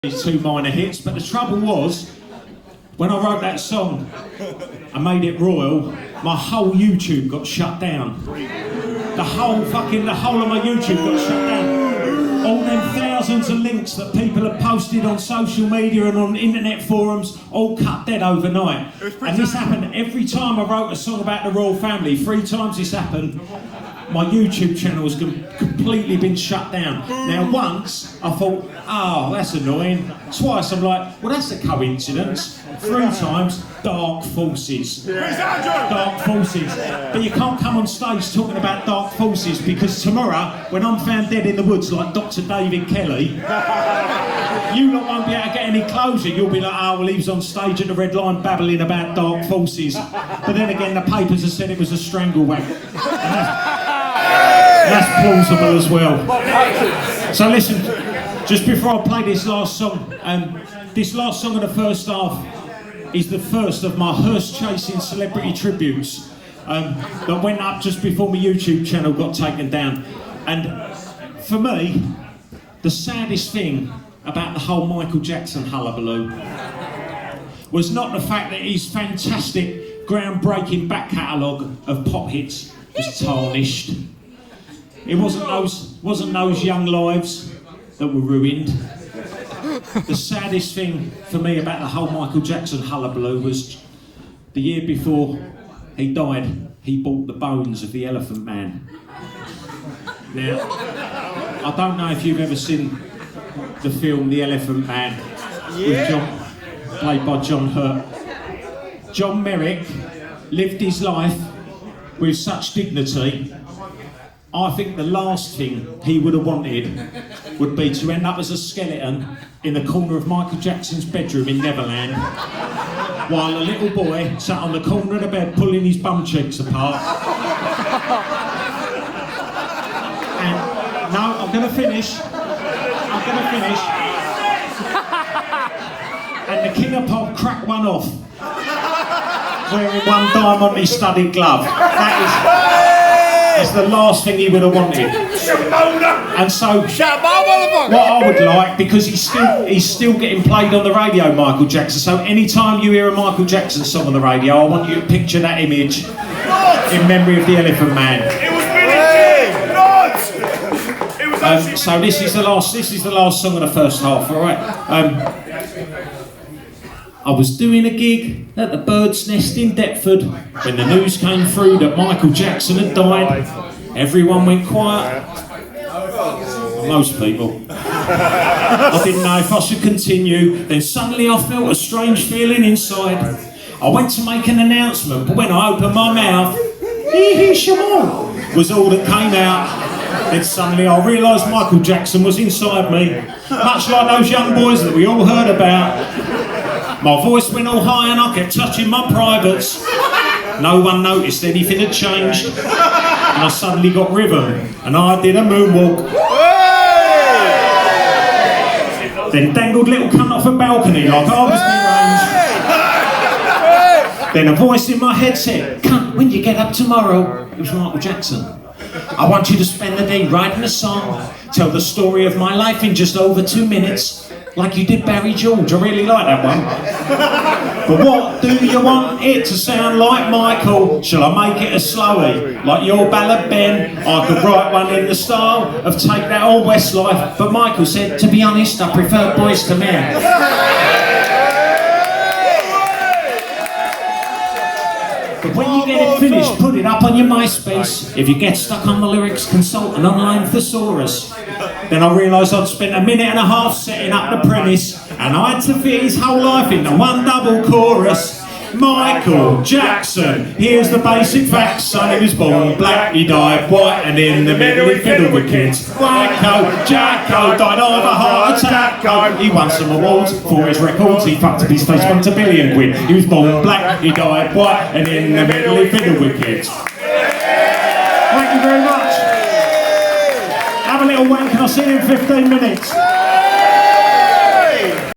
These two minor hits, but the trouble was, when I wrote that song and made it royal, my whole YouTube got shut down. The whole of my YouTube got shut down. All them thousands of links that people have posted on social media and on internet forums, all cut dead overnight. And this happened every time I wrote a song about the royal family. 3 times this happened. My YouTube channel has completely been shut down. Now once, I thought, oh, that's annoying. Twice, I'm like, well, that's a coincidence. 3 times, dark forces. Dark forces. But you can't come on stage talking about dark forces, because tomorrow, when I'm found dead in the woods like Dr. David Kelly, you lot won't be able to get any closure. You'll be like, oh, well, he was on stage at the Red Line babbling about dark forces. But then again, the papers have said it was a stranglewag. That's plausible as well. So listen, just before I play this last song of the first half is the first of my hearse-chasing celebrity tributes that went up just before my YouTube channel got taken down. And for me, the saddest thing about the whole Michael Jackson hullabaloo was not the fact that his fantastic, groundbreaking back catalogue of pop hits was tarnished. It wasn't those young lives that were ruined. The saddest thing for me about the whole Michael Jackson hullabaloo was the year before he died, he bought the bones of the Elephant Man. Now, I don't know if you've ever seen the film The Elephant Man, with played by John Hurt. John Merrick lived his life with such dignity. I think the last thing he would have wanted would be to end up as a skeleton in the corner of Michael Jackson's bedroom in Neverland, while a little boy sat on the corner of the bed pulling his bum cheeks apart. And no, I'm going to finish. And the King of Pop cracked one off, wearing one diamondly studded glove. That's the last thing he would have wanted. And so, what I would like, because he's still getting played on the radio, Michael Jackson, so anytime you hear a Michael Jackson song on the radio, I want you to picture that image in memory of the Elephant Man. It was Billy Jean! So this is the last song of the first half, alright? I was doing a gig at the Bird's Nest in Deptford when the news came through that Michael Jackson had died. Everyone went quiet. Most people. I didn't know if I should continue. Then suddenly I felt a strange feeling inside. I went to make an announcement, but when I opened my mouth, hee Shimon was all that came out. Then suddenly I realised Michael Jackson was inside me, much like those young boys that we all heard about. My voice went all high and I kept touching my privates. No one noticed anything had changed. And I suddenly got rhythm and I did a moonwalk. Then dangled little cunt off a balcony like I was deranged. Then a voice in my head said, "Cunt, when you get up tomorrow," it was Michael Jackson, "I want you to spend the day writing a song, tell the story of my life in just over 2 minutes. Like you did Barry George." I really like that one. But what do you want it to sound like, Michael? Shall I make it a slowie, like your ballad, Ben? I could write one in the style of Take That or Westlife. But Michael said, to be honest, I prefer Boys to Men. But when you get it finished, put it up on your MySpace. If you get stuck on the lyrics, consult an online thesaurus. Then I realised I'd spent 1.5 minutes setting up the premise, and I had to fit his whole life into one double chorus. Michael Jackson, here's the basic facts. Son, he was born black, he died white, and in the middle he fiddled with kids. Wacko, Jacko, died of a heart attack. He won some awards for his records, he fucked up his face, won £1 billion. He was born black, he died white, and in the middle he fiddled with kids. Thank you very much. Have a little wank and I'll see you in 15 minutes.